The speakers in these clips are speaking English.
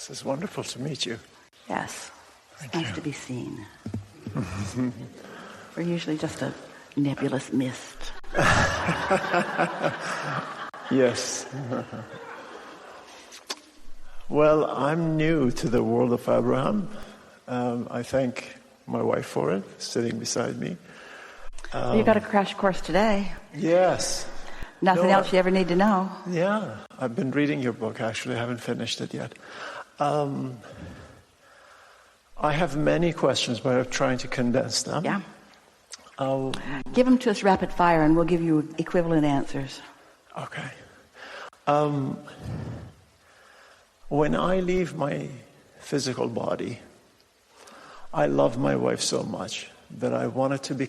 This is wonderful to meet you. Yes. Thank Nice you. to be seen. We're usually just a nebulous mist. Yes. Well, I'm new to the world of Abraham. I thank my wife for it, sitting beside me. You got a crash course today. Yes. Nothing else you ever need to know. Yeah. I've been reading your book, actually. I haven't finished it yet. I have many questions, but I'm trying to condense them. Yeah. Give them to us rapid fire, and we'll give you equivalent answers. Okay. When I leave my physical body, I love my wife so much that I wanted to be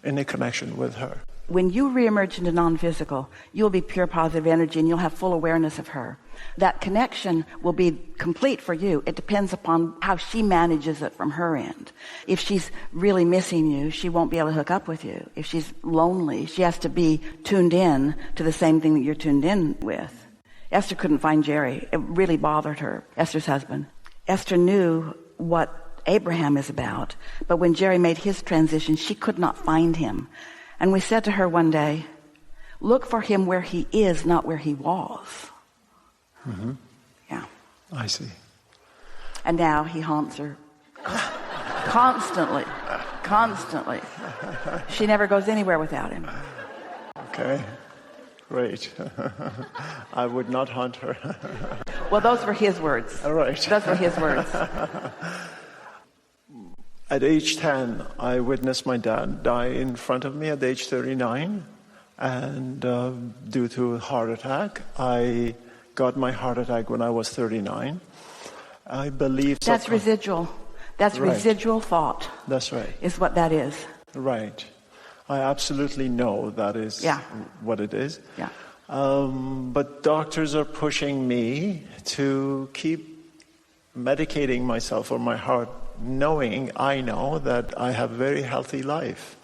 in a connection with her. When you reemerge into non-physical, you'll be pure positive energy and you'll have full awareness of her. That connection will be complete for you. It depends upon how she manages it from her end. If she's really missing you, she won't be able to hook up with you. If she's lonely, she has to be tuned in to the same thing that you're tuned in with. Esther couldn't find Jerry. It really bothered her, Esther's husband. Esther knew what Abraham is about, but when Jerry made his transition, she could not find him. And we said to her one day, look for him where he is, not where he was. Mm-hmm. Yeah. I see. And now he haunts her constantly. She never goes anywhere without him. Okay. Great. I would not haunt her. Well, those were his words. All right. Those were his words. At age 10, I witnessed my dad die in front of me at age 39. And due to a heart attack, I got my heart attack when I was 39. I believe... That's residual. That's right. Residual thought. That's right. Is what that is. Right. I absolutely know that is what it is. Yeah. But doctors are pushing me to keep medicating myself for my heart, knowing I know that I have a very healthy life.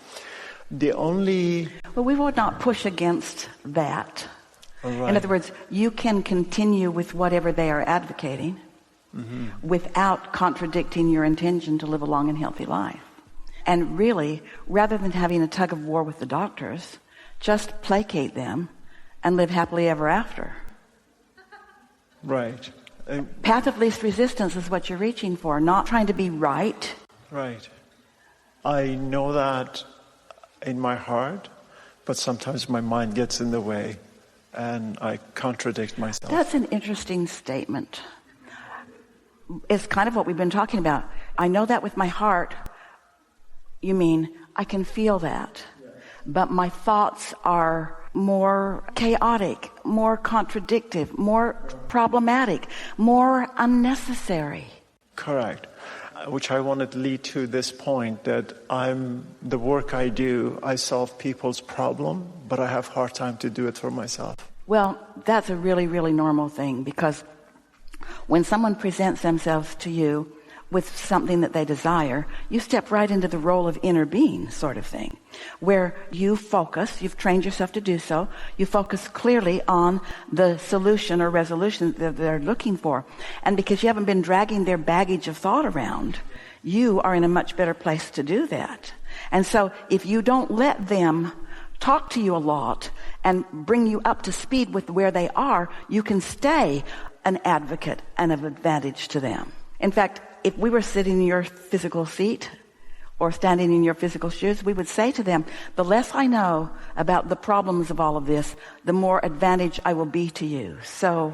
Well, we would not push against that. Right. In other words, you can continue with whatever they are advocating without contradicting your intention to live a long and healthy life. And really, rather than having a tug of war with the doctors, just placate them and live happily ever after. Right. Path of least resistance is what you're reaching for, not trying to be right. Right. I know that in my heart, but sometimes my mind gets in the way and I contradict myself. That's an interesting statement. It's kind of what we've been talking about. I know that with my heart. You mean, I can feel that. But my thoughts are more chaotic, more contradictive, more problematic, more unnecessary. Correct. Which I want to lead to this point that the work I do, I solve people's problem, but I have a hard time to do it for myself. Well, that's a really, really normal thing, because when someone presents themselves to you with something that they desire, you step right into the role of inner being sort of thing, where you focus, you've trained yourself to do so, you focus clearly on the solution or resolution that they're looking for. And because you haven't been dragging their baggage of thought around, you are in a much better place to do that. And so if you don't let them talk to you a lot and bring you up to speed with where they are, you can stay an advocate and of advantage to them. In fact, if we were sitting in your physical seat or standing in your physical shoes, we would say to them, the less I know about the problems of all of this, the more advantage I will be to you. So...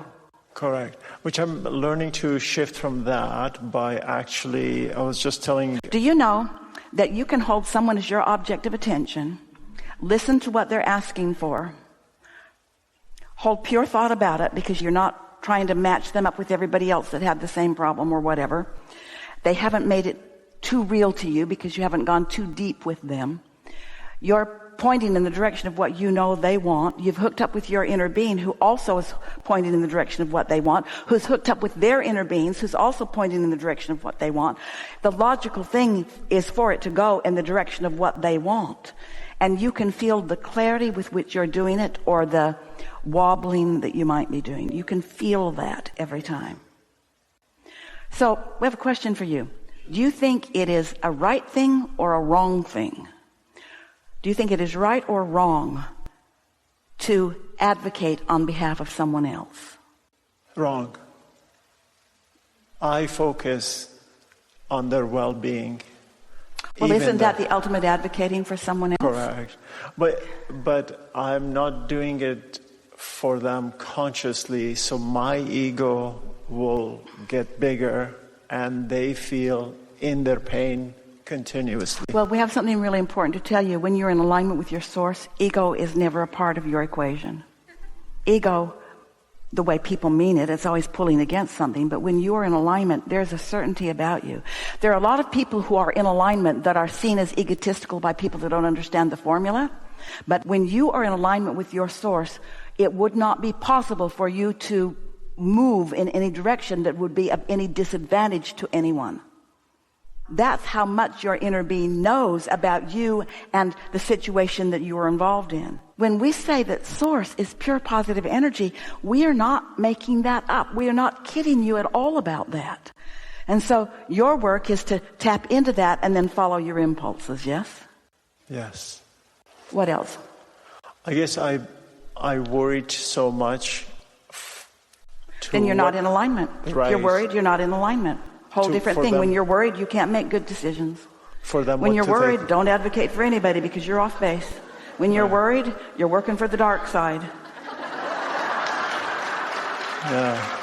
Correct. Which I'm learning to shift from that by actually, I was just telling... Do you know that you can hold someone as your object of attention, listen to what they're asking for, hold pure thought about it because you're not trying to match them up with everybody else that had the same problem or whatever. They haven't made it too real to you because you haven't gone too deep with them. You're pointing in the direction of what you know they want. You've hooked up with your inner being, who also is pointing in the direction of what they want, who's hooked up with their inner beings, who's also pointing in the direction of what they want. The logical thing is for it to go in the direction of what they want. And you can feel the clarity with which you're doing it, or the wobbling that you might be doing. You can feel that every time. So we have a question for you. Do you think it is a right thing or a wrong thing? Do you think it is right or wrong to advocate on behalf of someone else? Wrong. I focus on their well-being. Well, isn't that the ultimate advocating for someone else? Correct. But I'm not doing it for them consciously, so my ego will get bigger and they feel in their pain continuously. Well, we have something really important to tell you. When you're in alignment with your source, ego is never a part of your equation. Ego, the way people mean it, it's always pulling against something. But when you are in alignment, there's a certainty about you. There are a lot of people who are in alignment that are seen as egotistical by people that don't understand the formula. But when you are in alignment with your source, it would not be possible for you to move in any direction that would be of any disadvantage to anyone. That's how much your inner being knows about you and the situation that you are involved in. When we say that source is pure positive energy, we are not making that up. We are not kidding you at all about that. And so your work is to tap into that and then follow your impulses, yes? Yes. What else? I guess I worried so much. Then you're not in alignment. Right. If you're worried, you're not in alignment. Whole different thing. When you're worried, you can't make good decisions. For them, when you're worried, don't advocate for anybody because you're off base. When you're worried, you're working for the dark side. Yeah.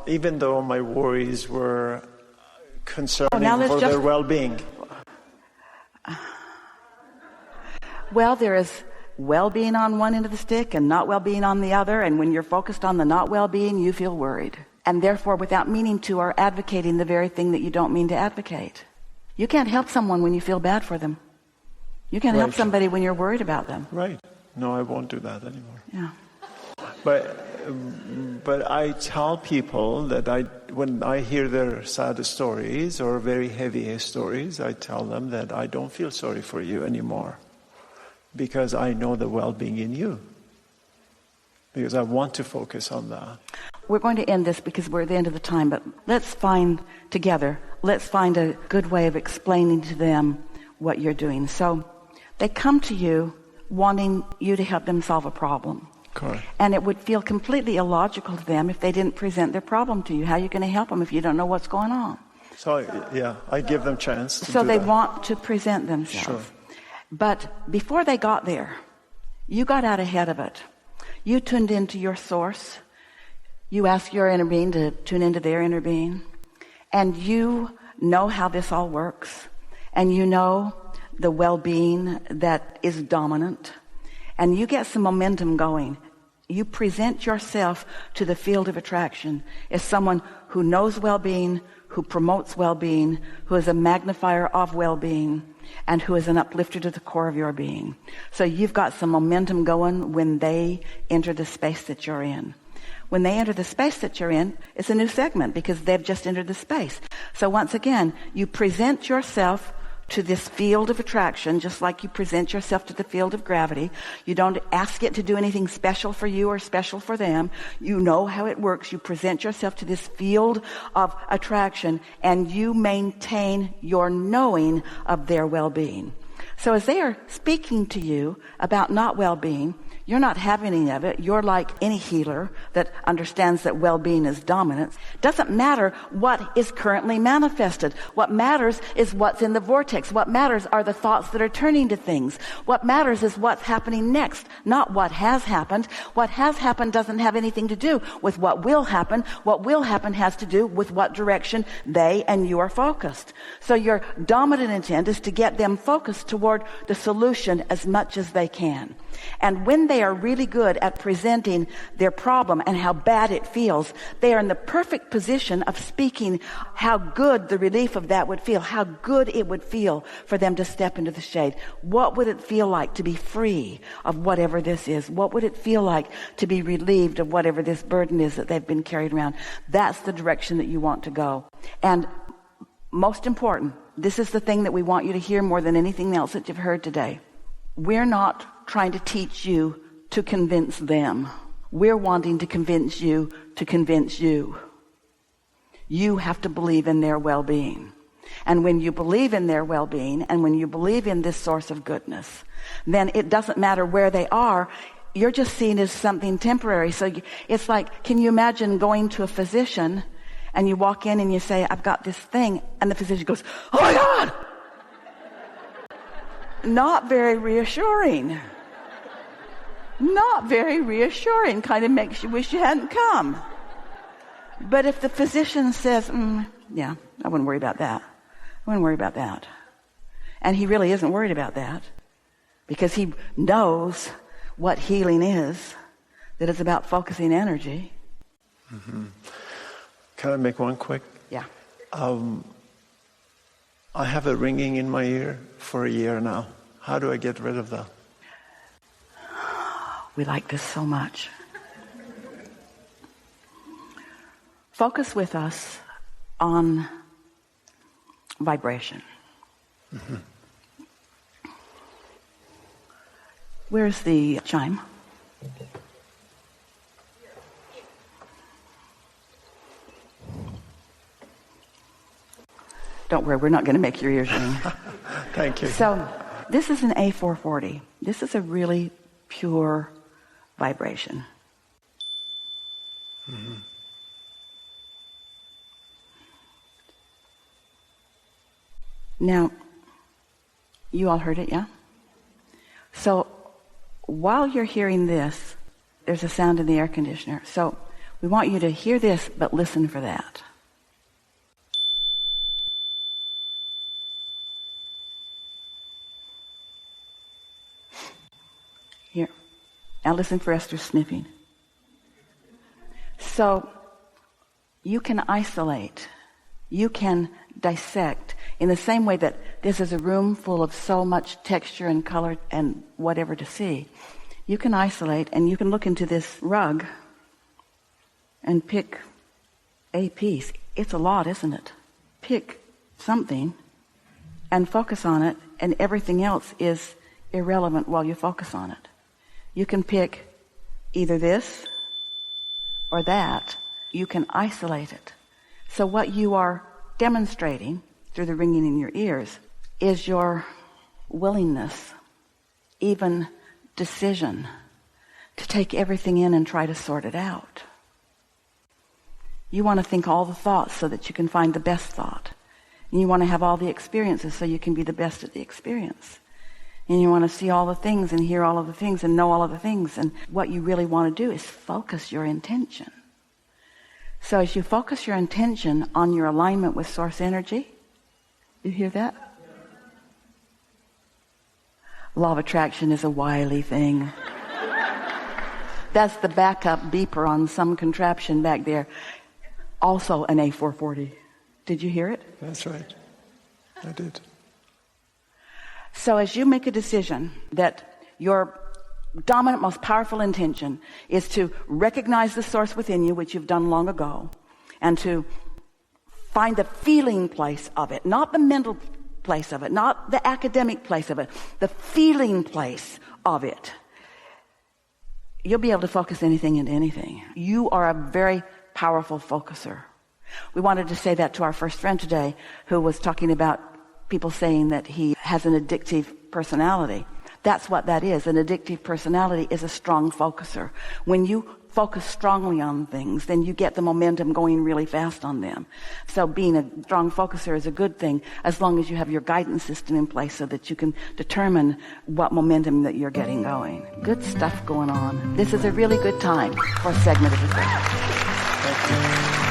Even though my worries were concerning for their well-being. Well, there is well-being on one end of the stick and not well-being on the other. And when you're focused on the not well-being, you feel worried. And therefore, without meaning to, are advocating the very thing that you don't mean to advocate. You can't help someone when you feel bad for them. You can't help somebody when you're worried about them. Right. No, I won't do that anymore. Yeah. But I tell people that when I hear their sad stories or very heavy stories, I tell them that I don't feel sorry for you anymore. Because I know the well-being in you. Because I want to focus on that. We're going to end this because we're at the end of the time, but let's find a good way of explaining to them what you're doing. So they come to you wanting you to help them solve a problem. Correct. And it would feel completely illogical to them if they didn't present their problem to you. How are you going to help them if you don't know what's going on? So, I give them a chance to So do they that. want to present themselves. Sure. But before they got there, you got out ahead of it. You tuned into your source. You asked your inner being to tune into their inner being. And you know how this all works. And you know the well-being that is dominant. And you get some momentum going. You present yourself to the field of attraction as someone who knows well-being, who promotes well-being, who is a magnifier of well-being, and who is an uplifter to the core of your being. So you've got some momentum going when they enter the space that you're in. When they enter the space that you're in, it's a new segment because they've just entered the space. So once again, you present yourself to this field of attraction, just like you present yourself to the field of gravity. You don't ask it to do anything special for you or special for them. You know how it works. You present yourself to this field of attraction and you maintain your knowing of their well-being. So as they are speaking to you about not well-being, you're not having any of it. You're like any healer that understands that well-being is dominant. Doesn't matter what is currently manifested. What matters is what's in the vortex. What matters are the thoughts that are turning to things. What matters is what's happening next, not what has happened. What has happened doesn't have anything to do with what will happen. What will happen has to do with what direction they and you are focused. So your dominant intent is to get them focused toward the solution as much as they can. And when they are really good at presenting their problem and how bad it feels, they are in the perfect position of speaking how good the relief of that would feel, how good it would feel for them to step into the shade. What would it feel like to be free of whatever this is? What would it feel like to be relieved of whatever this burden is that they've been carried around? That's the direction that you want to go. And most important, this is the thing that we want you to hear more than anything else that you've heard today. We're not trying to teach you to convince them. We're wanting to convince you to convince you. You have to believe in their well-being. And when you believe in their well-being, and when you believe in this source of goodness, then it doesn't matter where they are. You're just seen as something temporary. So it's like, can you imagine going to a physician and you walk in and you say, I've got this thing, and the physician goes, oh my God! Not very reassuring. Not very reassuring. Kind of makes you wish you hadn't come. But if the physician says, yeah, I wouldn't worry about that. I wouldn't worry about that. And he really isn't worried about that, because he knows what healing is, that it's about focusing energy. Mm-hmm. Can I make one quick? Yeah. I have a ringing in my ear for a year now. How do I get rid of that? We like this so much. Focus with us on vibration. Mm-hmm. Where's the chime? Don't worry, we're not going to make your ears ring. Thank you. So this is an A440. This is a really pure vibration. Mm-hmm. Now, you all heard it, yeah? So while you're hearing this, there's a sound in the air conditioner. So we want you to hear this, but listen for that. Here. Now listen for Esther sniffing. So you can isolate. You can dissect in the same way that this is a room full of so much texture and color and whatever to see. You can isolate, and you can look into this rug and pick a piece. It's a lot, isn't it? Pick something and focus on it, and everything else is irrelevant while you focus on it. You can pick either this or that. You can isolate it. So what you are demonstrating through the ringing in your ears is your willingness, even decision, to take everything in and try to sort it out. You want to think all the thoughts so that you can find the best thought. And you want to have all the experiences so you can be the best at the experience. And you want to see all the things and hear all of the things and know all of the things. And what you really want to do is focus your intention. So as you focus your intention on your alignment with source energy, you hear that? Law of attraction is a wily thing. That's the backup beeper on some contraption back there. Also an A440. Did you hear it? That's right. I did. So as you make a decision that your dominant, most powerful intention is to recognize the source within you, which you've done long ago, and to find the feeling place of it, not the mental place of it, not the academic place of it, the feeling place of it. You'll be able to focus anything into anything. You are a very powerful focuser. We wanted to say that to our first friend today, who was talking about people saying that he has an addictive personality. That's what that is. An addictive personality is a strong focuser. When you focus strongly on things, then you get the momentum going really fast on them. So being a strong focuser is a good thing, as long as you have your guidance system in place so that you can determine what momentum that you're getting going. Good stuff going on. This is a really good time for a segment of the show. Thank you.